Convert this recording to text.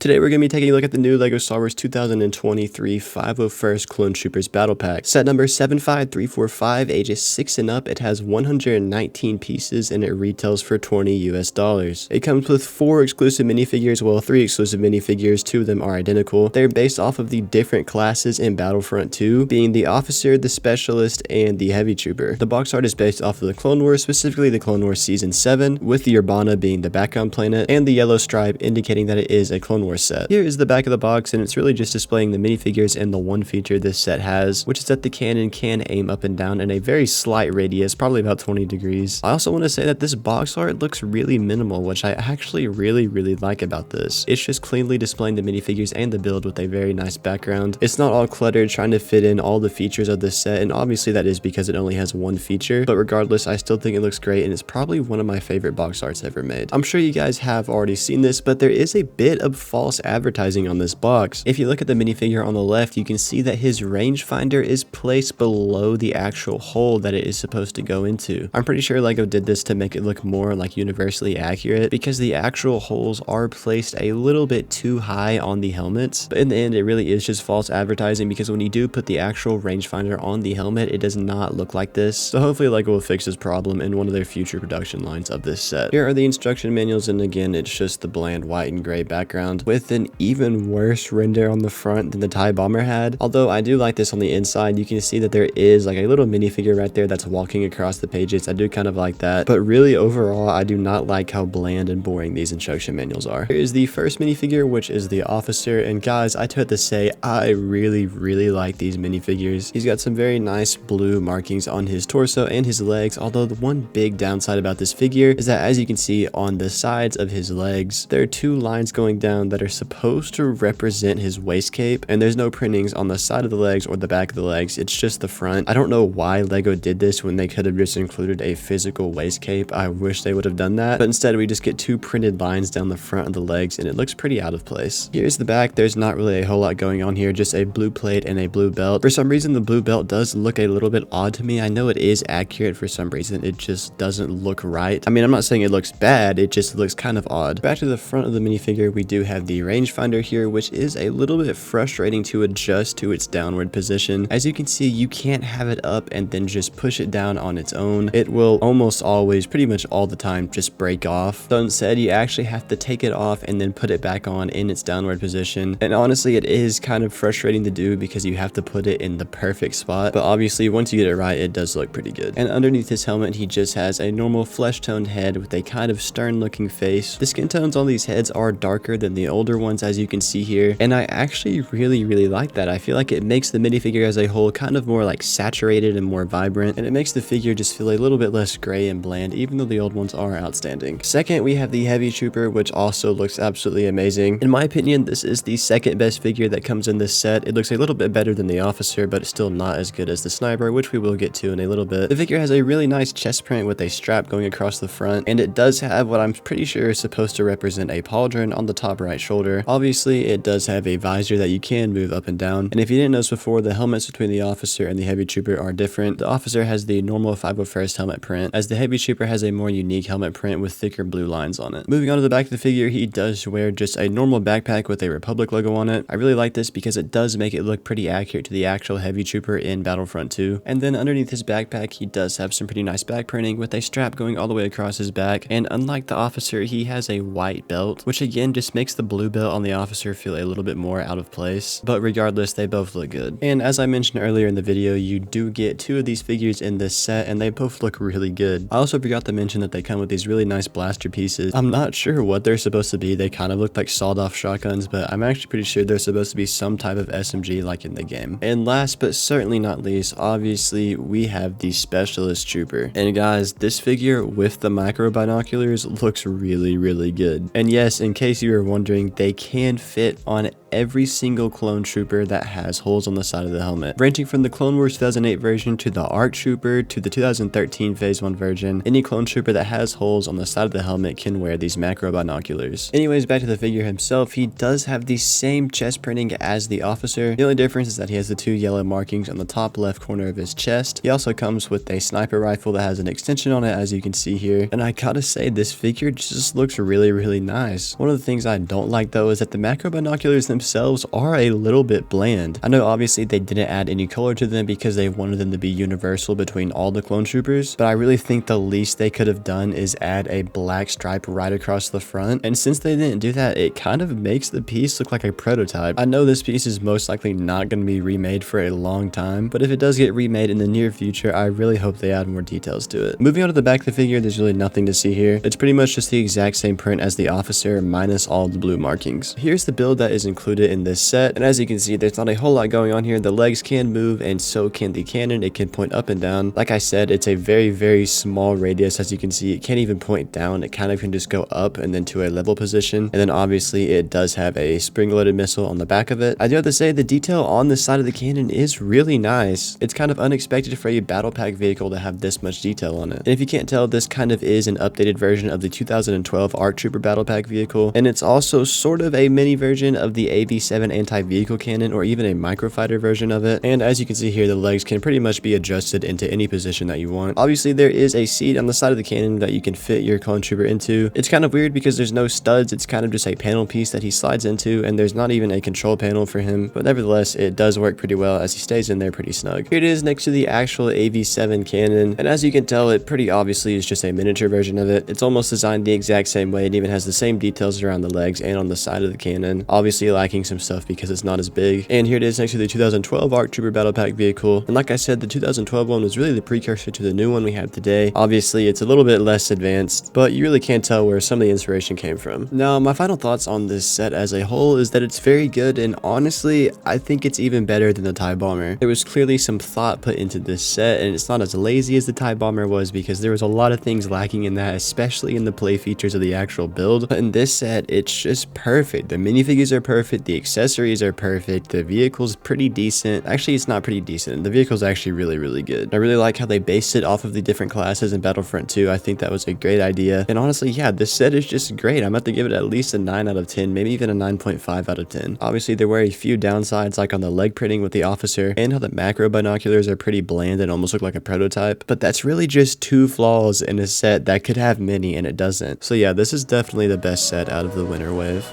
Today we're going to be taking a look at the new LEGO Star Wars 2023 501st Clone Troopers Battle Pack. Set number 75345, ages 6 and up. It has 119 pieces and it retails for $20 US. It comes with 4 exclusive minifigures, well 3 exclusive minifigures, 2 of them are identical. They're based off of the different classes in Battlefront 2, being the Officer, the Specialist, and the Heavy Trooper. The box art is based off of the Clone Wars, specifically the Clone Wars Season 7, with the Urbana being the background planet, and the yellow stripe indicating that it is a Clone Wars set. Here is the back of the box, and it's really just displaying the minifigures and the one feature this set has, which is that the cannon can aim up and down in a very slight radius, probably about 20 degrees. I also want to say that this box art looks really minimal, which I actually really like about this. It's just cleanly displaying the minifigures and the build with a very nice background. It's not all cluttered trying to fit in all the features of this set, and obviously that is because it only has one feature, but regardless, I still think it looks great, and it's probably one of my favorite box arts ever made. I'm sure you guys have already seen this, but there is a bit of false advertising on this box. If you look at the minifigure on the left, you can see that his rangefinder is placed below the actual hole that it is supposed to go into. I'm pretty sure LEGO did this to make it look more like universally accurate, because the actual holes are placed a little bit too high on the helmets, but in the end it really is just false advertising, because when you do put the actual rangefinder on the helmet, it does not look like this. So hopefully LEGO will fix this problem in one of their future production lines of this set. Here are the instruction manuals, and again it's just the bland white and gray background with an even worse render on the front than the TIE Bomber had. Although I do like this on the inside. You can see that there is like a little minifigure right there that's walking across the pages. I do kind of like that, but really overall I do not like how bland and boring these instruction manuals are. Here is the first minifigure, which is the Officer, and guys, I do have to say I really like these minifigures. He's got some very nice blue markings on his torso and his legs, although the one big downside about this figure is that, as you can see on the sides of his legs, there are 2 lines going down that are supposed to represent his waist cape, and there's no printings on the side of the legs or the back of the legs. It's just the front. I don't know why LEGO did this when they could have just included a physical waist cape. I wish they would have done that, but instead we just get 2 printed lines down the front of the legs, and it looks pretty out of place. Here's the back. There's not really a whole lot going on here, just a blue plate and a blue belt. For some reason the blue belt does look a little bit odd to me. I know it is accurate, for some reason it just doesn't look right. I mean, I'm not saying it looks bad, it just looks kind of odd. Back to the front of the minifigure, we do have the rangefinder here, which is a little bit frustrating to adjust to its downward position. As you can see, you can't have it up and then just push it down on its own. It will almost always, pretty much all the time, just break off. So instead, you actually have to take it off and then put it back on in its downward position. And honestly, it is kind of frustrating to do because you have to put it in the perfect spot. But obviously, once you get it right, it does look pretty good. And underneath his helmet, he just has a normal flesh-toned head with a kind of stern-looking face. The skin tones on these heads are darker than the older ones, as you can see here, and I actually really like that. I feel like it makes the minifigure as a whole kind of more like saturated and more vibrant, and it makes the figure just feel a little bit less gray and bland, even though the old ones are outstanding. Second, we have the Heavy Trooper, which also looks absolutely amazing. In my opinion, this is the second best figure that comes in this set. It looks a little bit better than the Officer, but it's still not as good as the Sniper, which we will get to in a little bit. The figure has a really nice chest print with a strap going across the front, and it does have what I'm pretty sure is supposed to represent a pauldron on the top right shoulder. Obviously, it does have a visor that you can move up and down, and if you didn't notice before, the helmets between the Officer and the Heavy Trooper are different. The Officer has the normal 501st helmet print, as the Heavy Trooper has a more unique helmet print with thicker blue lines on it. Moving on to the back of the figure, he does wear just a normal backpack with a Republic logo on it. I really like this because it does make it look pretty accurate to the actual Heavy Trooper in Battlefront 2. And then underneath his backpack, he does have some pretty nice back printing with a strap going all the way across his back, and unlike the Officer, he has a white belt, which again just makes the blue belt on the Officer feel a little bit more out of place, but regardless, they both look good. And as I mentioned earlier in the video, you do get 2 of these figures in this set, and they both look really good. I also forgot to mention that they come with these really nice blaster pieces. I'm not sure what they're supposed to be. They kind of look like sawed-off shotguns, but I'm actually pretty sure they're supposed to be some type of SMG like in the game. And last but certainly not least, obviously, we have the Specialist Trooper. And guys, this figure with the micro binoculars looks really good. And yes, in case you were wondering, they can fit on every single clone trooper that has holes on the side of the helmet. Ranging from the Clone Wars 2008 version to the ARC Trooper to the 2013 Phase 1 version, any clone trooper that has holes on the side of the helmet can wear these macro binoculars. Anyways, back to the figure himself, he does have the same chest printing as the Officer. The only difference is that he has the 2 yellow markings on the top left corner of his chest. He also comes with a sniper rifle that has an extension on it, as you can see here. And I gotta say, this figure just looks really nice. One of the things I don't like though is that the macro binoculars themselves are a little bit bland. I know obviously they didn't add any color to them because they wanted them to be universal between all the clone troopers, but I really think the least they could have done is add a black stripe right across the front. And since they didn't do that, it kind of makes the piece look like a prototype. I know this piece is most likely not going to be remade for a long time, but if it does get remade in the near future, I really hope they add more details to it. Moving on to the back of the figure, there's really nothing to see here. It's pretty much just the exact same print as the officer minus all the blue markings. Here's the build that is included in this set, and as you can see, there's not a whole lot going on here. The legs can move and so can the cannon. It can point up and down. Like I said, it's a very small radius. As you can see, it can't even point down. It kind of can just go up and then to a level position, and then obviously it does have a spring-loaded missile on the back of it. I do have to say the detail on the side of the cannon is really nice. It's kind of unexpected for a battle pack vehicle to have this much detail on it. And if you can't tell, this kind of is an updated version of the 2012 ARC Trooper battle pack vehicle, and it's also sort of a mini version of the AV7 anti-vehicle cannon, or even a microfighter version of it. And as you can see here, the legs can pretty much be adjusted into any position that you want. Obviously there is a seat on the side of the cannon that you can fit your clone trooper into. It's kind of weird because there's no studs. It's kind of just a panel piece that he slides into, and there's not even a control panel for him, but nevertheless it does work pretty well as he stays in there pretty snug. Here it is next to the actual AV7 cannon, and as you can tell, it pretty obviously is just a miniature version of it. It's almost designed the exact same way. It even has the same details around the legs and on the side of the cannon, obviously lacking some stuff because it's not as big. And here it is next to the 2012 ARC Trooper battle pack vehicle, and like I said, the 2012 one was really the precursor to the new one we have today. Obviously it's a little bit less advanced, but you really can't tell where some of the inspiration came from. Now my final thoughts on this set as a whole is that it's very good, and honestly I think it's even better than the TIE Bomber. There was clearly some thought put into this set, and it's not as lazy as the TIE Bomber was because there was a lot of things lacking in that, especially in the play features of the actual build. But in this set, it's just perfect. The minifigures are perfect, the accessories are perfect, the vehicle's pretty decent. Actually, it's not pretty decent. The vehicle's actually really good. I really like how they based it off of the different classes in Battlefront 2. I think that was a great idea. And honestly, yeah, this set is just great. I'm about to give it at least a 9 out of 10, maybe even a 9.5 out of 10. Obviously, there were a few downsides, like on the leg printing with the officer, and how the macro binoculars are pretty bland and almost look like a prototype. But that's really just 2 flaws in a set that could have many, and it doesn't. So yeah, this is definitely the best set out of the winter wave.